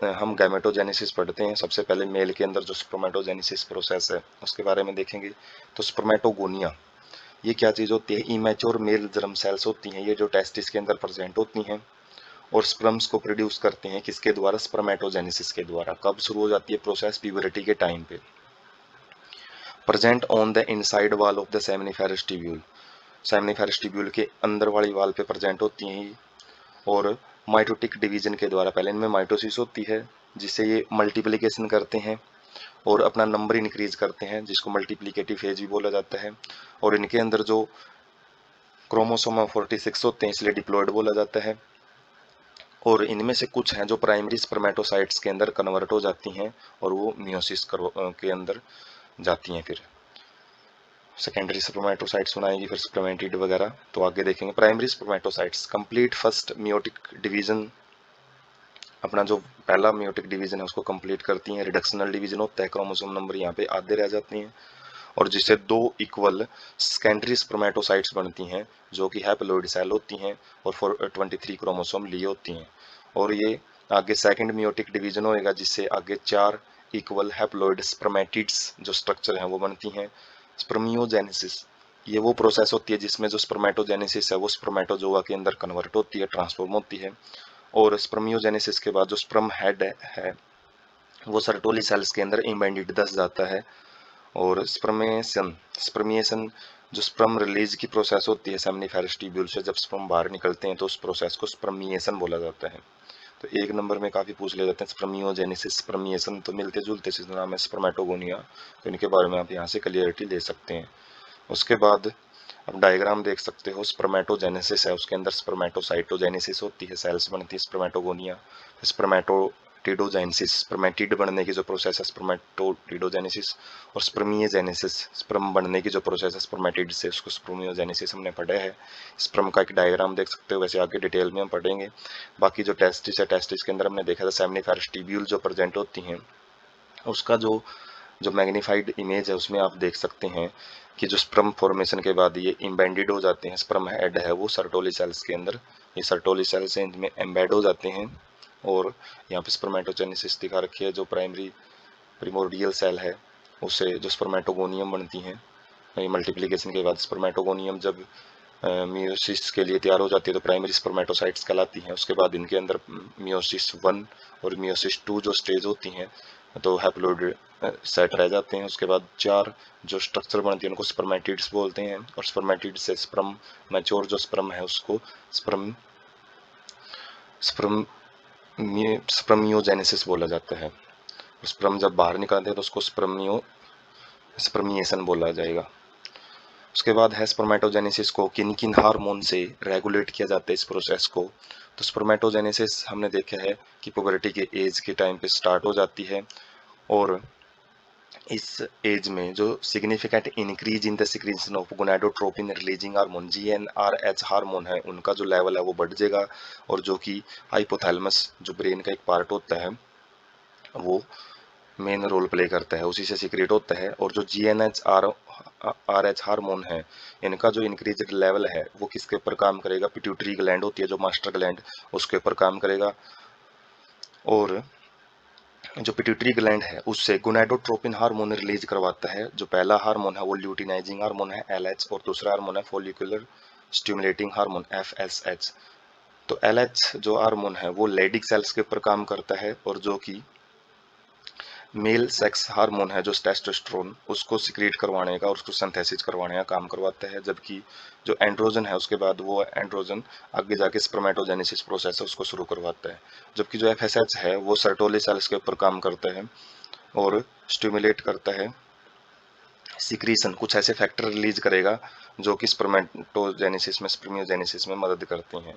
हम गैमेटोजेनेसिस पढ़ते हैं। सबसे पहले मेल के अंदर जो स्पर्मेटोजेनेसिस प्रोसेस है उसके बारे में देखेंगे। तो स्पर्मेटोगोनिया ये क्या चीज़ होती है? इमेच्योर मेल जर्म सेल्स होती हैं ये, जो टेस्टिस के अंदर प्रेजेंट होती हैं और स्पर्म्स को प्रोड्यूस करते हैं। किसके द्वारा? स्पर्मेटोजेनेसिस के द्वारा। कब शुरू हो जाती है प्रोसेस? प्यूबरिटी के टाइम पे। Present on the inside wall of the seminiferous tubule, seminiferous tubule के अंदर वाली वाल पे प्रेजेंट होती हैं। और माइटोटिक डिवीजन के द्वारा पहले इनमें माइटोसिस होती है जिससे ये मल्टीप्लिकेशन करते हैं और अपना नंबर इंक्रीज करते हैं, जिसको मल्टीप्लिकेटिव फेज भी बोला जाता है। और इनके अंदर जो क्रोमोसोम 46 होते हैं इसलिए डिप्लॉयड बोला जाता है। और इनमें से कुछ हैं जो प्राइमरी स्पर्मेटोसाइट्स के अंदर कन्वर्ट हो जाती हैं और वो मियोसिस के अंदर जाती हैं। फिर सेकेंडरी स्पर्मेटोसाइट्स बनाएगी, फिर स्पर्मेटिड वगैरह, तो आगे देखेंगे। Primary spermatocytes complete first meiotic division, अपना जो पहला मियोटिक डिवीजन है उसको कंप्लीट करती हैं। रिडक्शनल डिवीजन होता है, क्रोमोसोम नंबर यहाँ पे आधे रह जाते हैं और जिससे दो इक्वल सेकेंडरी स्पर्मेटोसाइट्स बनती हैं जो कि हैप्लोइड सेल होती हैं और 23 क्रोमोसोम लिए होती हैं। और ये आगे सेकंड मियोटिक डिवीजन होएगा जिससे आगे 4 इक्वल हैप्लोइड स्पर्मेटिड्स जो स्ट्रक्चर हैं वो बनती हैं। स्पर्मियोजेनेसिस ये वो प्रोसेस होती है जिसमें जो स्पर्मेटोजेनेसिस है वो स्पर्मेटोजोआ के अंदर कन्वर्ट होती है, ट्रांसफॉर्म होती है। और स्पर्मियोजेनेसिस के बाद जो स्पर्म हेड है वो सर्टोली सेल्स के अंदर इम्बेडेड धस जाता है। और स्पर्मिएशन जो स्पर्म रिलीज की प्रोसेस होती है सेमिनिफेरस ट्यूब्यूल से, जब स्पर्म बाहर निकलते हैं तो उस प्रोसेस को स्पर्मिएशन बोला जाता है। तो एक नंबर में काफी पूछ ले जाते हैं स्पर्मियोजेनेसिस, स्पर्मिएशन तो मिलते जुलते से नाम है स्पर्मेटोगोनिया, तो इनके बारे में आप यहाँ से क्लियरिटी ले सकते हैं। उसके बाद अब डायग्राम देख सकते हो, स्पर्मेटोजेनेसिस है उसके अंदर स्पर्मेटोसाइटोजेनेसिस होती है, सेल्स बनती है स्पर्मेटोगोनिया। स्पर्मेटोटिडोजेनेसिस स्पर्मेटिड बनने की जो प्रोसेस है स्पर्मेटोटिडोजेनेसिस। और स्पर्मियोजेनेसिस स्पर्म बनने की जो प्रोसेस है स्पर्मेटिड से, उसको स्पर्मियोजेनेसिस हमने पढ़ा है। स्पर्म का एक डायग्राम देख सकते हो, वैसे आगे डिटेल में हम पढ़ेंगे। बाकी जो टेस्टिस है, टेस्टिस के अंदर हमने देखा था सेमिनिफेरस ट्यूब्यूल जो प्रेजेंट होती हैं, उसका जो जो मैग्नीफाइड इमेज है उसमें आप देख सकते हैं कि जो स्पर्म फॉर्मेशन के बाद ये इम्बेडेड हो जाते हैं, स्पर्म हेड है वो सर्टोली सेल्स के अंदर, ये सर्टोली सेल्स हैं इनमें एम्बेड हो जाते हैं। और यहाँ पे स्पर्मेटोजेनेसिस दिखा रखी है, जो प्राइमरी प्रिमोर्डियल सेल है उससे जो स्पर्मेटोगोनियम बनती हैं। मल्टीप्लिकेशन के बाद स्पर्मेटोगोनियम जब मियोसिस के लिए तैयार हो जाती है तो प्राइमरी स्पर्मेटोसाइट्स कहलाती हैं। उसके बाद इनके अंदर मियोसिस 1 और मियोसिस 2 जो स्टेज होती हैं तो हैप्लोइड सेट रह जाते हैं। उसके बाद 4 जो स्ट्रक्चर बनती है उनको स्पर्मेटिड्स बोलते हैं और स्पर्मेटिड से स्पर्म मैच्योर जो स्पर्म है उसको स्पर्म स्पर्म स्पर्मियोजेनेसिस बोला जाता है। स्पर्म जब बाहर निकलते हैं तो उसको स्पर्मिएशन बोला जाएगा। उसके बाद है स्पर्मेटोजेनेसिस को किन किन हार्मोन से रेगुलेट किया जाता है इस प्रोसेस को। तो स्पर्मेटोजेनेसिस हमने देखा है कि पुबर्टी के एज के टाइम पे स्टार्ट हो जाती है और इस एज में जो significant increase in the secretion of gonadotropin releasing hormone GnRH hormone है उनका जो लेवल है वो बढ़ जाएगा। और जो कि हाइपोथैलेमस जो ब्रेन का एक पार्ट होता है वो मेन रोल प्ले करता है, उसी से सीक्रेट होता है। और जो GnRH हार्मोन है इनका जो इंक्रीज लेवल है वो किसके ऊपर काम करेगा? पिट्यूटरी ग्लैंड होती है जो मास्टर ग्लैंड, उसके ऊपर काम करेगा। और जो पिट्यूटरी ग्लैंड है उससे गोनाडोट्रोपिन हार्मोन रिलीज करवाता है। जो पहला हार्मोन है वो ल्यूटिनाइजिंग हार्मोन है LH और दूसरा हार्मोन है फॉलिकुलर स्टिमुलेटिंग हार्मोन FSH। तो LH जो हार्मोन है वो लेडिक सेल्स के ऊपर काम करता है और जो कि मेल सेक्स हार्मोन है जो टेस्टोस्टेरोन उसको सिक्रीट करवाने का और उसको सिंथेसिस करवाने का काम करवाता है। जबकि जो एंड्रोजन है उसके बाद वो एंड्रोजन आगे जाके स्पर्मेटोजेनेसिस प्रोसेस है उसको शुरू करवाता है। जबकि जो FSH है वो सर्टोली सेल्स के ऊपर काम करता है और स्टिमुलेट करता है सिक्रीशन, कुछ ऐसे फैक्टर रिलीज करेगा जो कि स्पर्मेटोजेनेसिस में स्पर्मियोजेनेसिस में मदद करते हैं।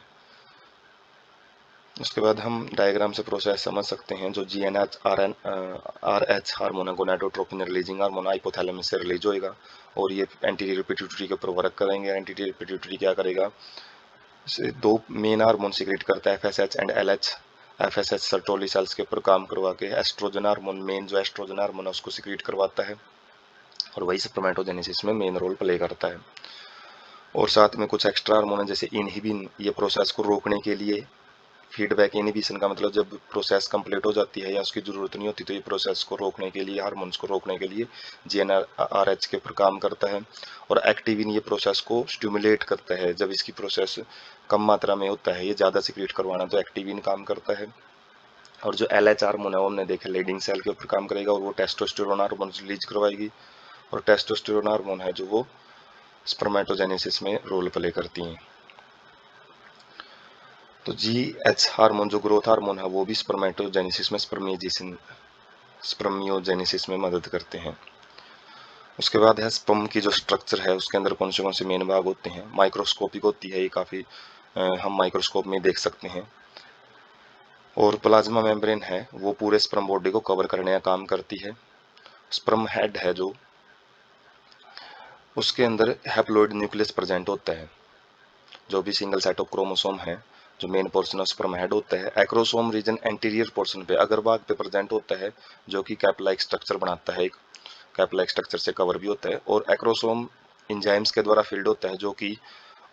उसके बाद हम डायग्राम से प्रोसेस समझ सकते हैं। जो GnRH हार्मोन है गोनाडोट्रोपिन रिलीजिंग हार्मोन हाइपोथैलेमस से रिलीज होएगा और ये एंटीरियर पिट्यूटरी के ऊपर वर्क करेंगे। एंटीरियर पिट्यूटरी क्या करेगा? दो मेन हार्मोन सीक्रेट करता है FSH and LH। FSH Sertoli cells के ऊपर काम करवा के एस्ट्रोजन हार्मोन, मेन जो एस्ट्रोजन हार्मोन है उसको सीक्रेट करवाता है और वही स्पर्मेटोजेनेसिस में मेन रोल प्ले करता है। और साथ में कुछ एक्स्ट्रा हार्मोन है जैसे इनहिबिन, ये प्रोसेस को रोकने के लिए फीडबैक इनहिबिशन का मतलब जब प्रोसेस कंप्लीट हो जाती है या उसकी ज़रूरत नहीं होती तो ये प्रोसेस को रोकने के लिए, हार्मोन्स को रोकने के लिए GnRH के ऊपर काम करता है। और एक्टिविन ये प्रोसेस को स्टिमुलेट करता है। जब इसकी प्रोसेस कम मात्रा में होता है, ये ज़्यादा सिक्रीट करवाना, तो एक्टिविन काम करता है। और जो LH हार्मोन है वो हमने देखा लीडिंग सेल के ऊपर काम करेगा और वो टेस्टोस्टेरोन हार्मोन रिलीज करवाएगी। और टेस्टोस्टेरोन हार्मोन है जो वो स्पर्मेटोजेनेसिस में रोल प्ले करती हैं। तो GH हार्मोन जो ग्रोथ हार्मोन है वो भी स्पर्मेटोजेनेसिस में स्पर्मियोजेनेसिस में मदद करते हैं। उसके बाद है स्पर्म की जो स्ट्रक्चर है उसके अंदर कौन से मेन भाग होते हैं। माइक्रोस्कोपिक होती है ये काफ़ी, हम माइक्रोस्कोप में देख सकते हैं। और प्लाज्मा मेम्ब्रेन है वो पूरे स्पर्म बॉडी को कवर करने का काम करती है। स्पर्म हेड है जो, उसके अंदर हैप्लॉइड न्यूक्लियस प्रेजेंट होता है। जो भी सिंगल सेट ऑफ क्रोमोसोम है जो main portion of sperm head होता है, एक्रोसोम रीजन एंटीरियर पोर्शन पे अग्रभाग पे प्रेजेंट होता है जो कि कैप लाइक स्ट्रक्चर बनाता है, एक कैप लाइक स्ट्रक्चर से कवर भी होता है। और एक्रोसोम इंजाइम्स के द्वारा फिल्ड होता है जो कि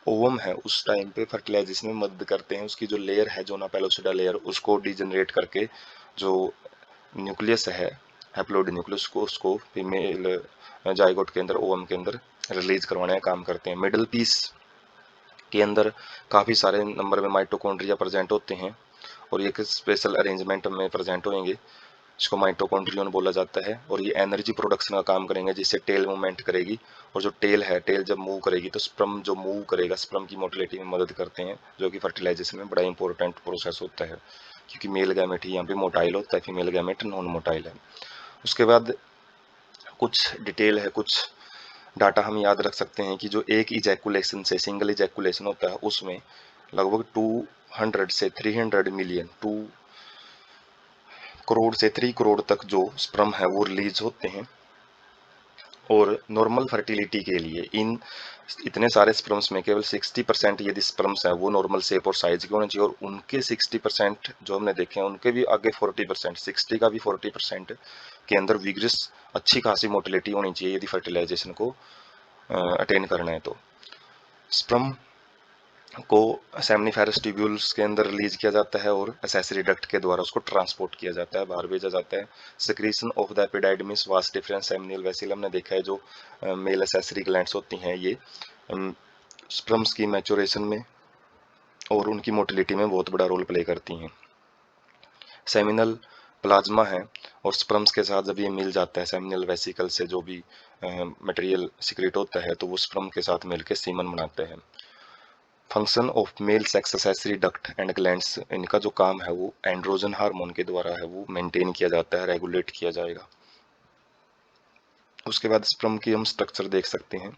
ओवम है उस टाइम पे फर्टिलाइजेशन में मदद करते हैं। उसकी जो लेयर है जोना पेलोसिडा लेयर, उसको डिजनरेट करके जो न्यूक्लियस है हैप्लॉइड न्यूक्लियस को, उसको फीमेल जाइगोट के अंदर, ओवम के अंदर रिलीज करवाने का काम करते हैं। मिडल पीस के अंदर काफ़ी सारे नंबर में माइटोकॉन्ड्रिया प्रेजेंट होते हैं और ये स्पेशल अरेंजमेंट में प्रेजेंट होंगे, इसको माइटोकॉन्ड्रियन बोला जाता है। और ये एनर्जी प्रोडक्शन का काम करेंगे जिससे टेल मूवमेंट करेगी। और जो टेल है, टेल जब मूव करेगी तो स्पर्म जो मूव करेगा, स्पर्म की मोटिलिटी में मदद करते हैं जो कि फर्टिलाइजेशन में बड़ा इंपॉर्टेंट प्रोसेस होता है, क्योंकि मेल गैमेट ही यहाँ पे मोटाइल होता है, फीमेल गैमेट नॉन मोटाइल है। उसके बाद कुछ डिटेल है, कुछ डाटा हम याद रख सकते हैं कि जो एक इजैकुलेशन से, सिंगल इजैकुलेशन होता है उसमें लगभग 200 से 300 मिलियन, 2 करोड़ से 3 करोड़ तक जो स्पर्म है वो रिलीज होते हैं। और नॉर्मल फर्टिलिटी के लिए इन इतने सारे स्पर्म्स में केवल 60% यदि स्पर्म्स हैं वो नॉर्मल शेप और साइज के होने चाहिए। और उनके 60% जो हमने देखे हैं उनके भी आगे 40%, 60 का भी 40% के अंदर विग्रस अच्छी खासी मोटिलिटी होनी चाहिए यदि फर्टिलाइजेशन को अटेन करना है। तो स्पर्म को सेमनीफेरस ट्यूब्यूल्स के अंदर रिलीज किया जाता है और एसेसरी डक्ट के द्वारा उसको ट्रांसपोर्ट किया जाता है, बाहर भेजा जाता है। Secretion of the epididymis vas deferens seminal वेसिलम ने देखा है जो मेल एसेसरी ग्लैंड्स होती हैं ये स्पर्म्स की मैच्योरेशन में और उनकी मोटिलिटी में बहुत बड़ा रोल प्ले करती हैं। सेमिनल प्लाज्मा है और स्पर्म्स के साथ जब ये मिल जाता है सेमिनल वेसिकल से जो भी मटेरियल सिक्रेट होता है तो वो स्पर्म के साथ मिलकर सीमन बनाते हैं। Function of male sex accessory duct and glands, इनका जो काम है वो एंड्रोजन हार्मोन के द्वारा है वो मेंटेन किया जाता है, रेगुलेट किया जाएगा। उसके बाद स्पर्म की हम स्ट्रक्चर देख सकते हैं।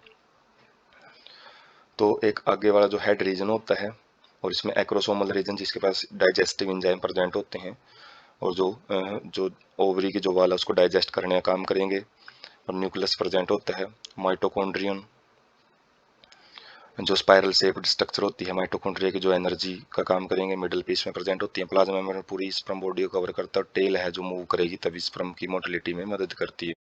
तो एक आगे वाला जो हेड रीजन होता है और इसमें एक्रोसोमल रीजन जिसके पास डाइजेस्टिव एंजाइम प्रेजेंट होते हैं और जो ओवरी की जो वाल है उसको डाइजेस्ट करने का काम करेंगे। और न्यूक्लियस प्रेजेंट होता है। माइटोकॉन्ड्रियन जो स्पाइरल शेप्ड स्ट्रक्चर होती है माइटोकॉन्ड्रिया की जो एनर्जी का काम करेंगे, मिडिल पीस में प्रेजेंट होती है। प्लाज्मा मेम्ब्रेन पूरी स्पर्म बॉडी को कवर करता है। टेल है जो मूव करेगी तभी स्पर्म की मोटिलिटी में मदद करती है।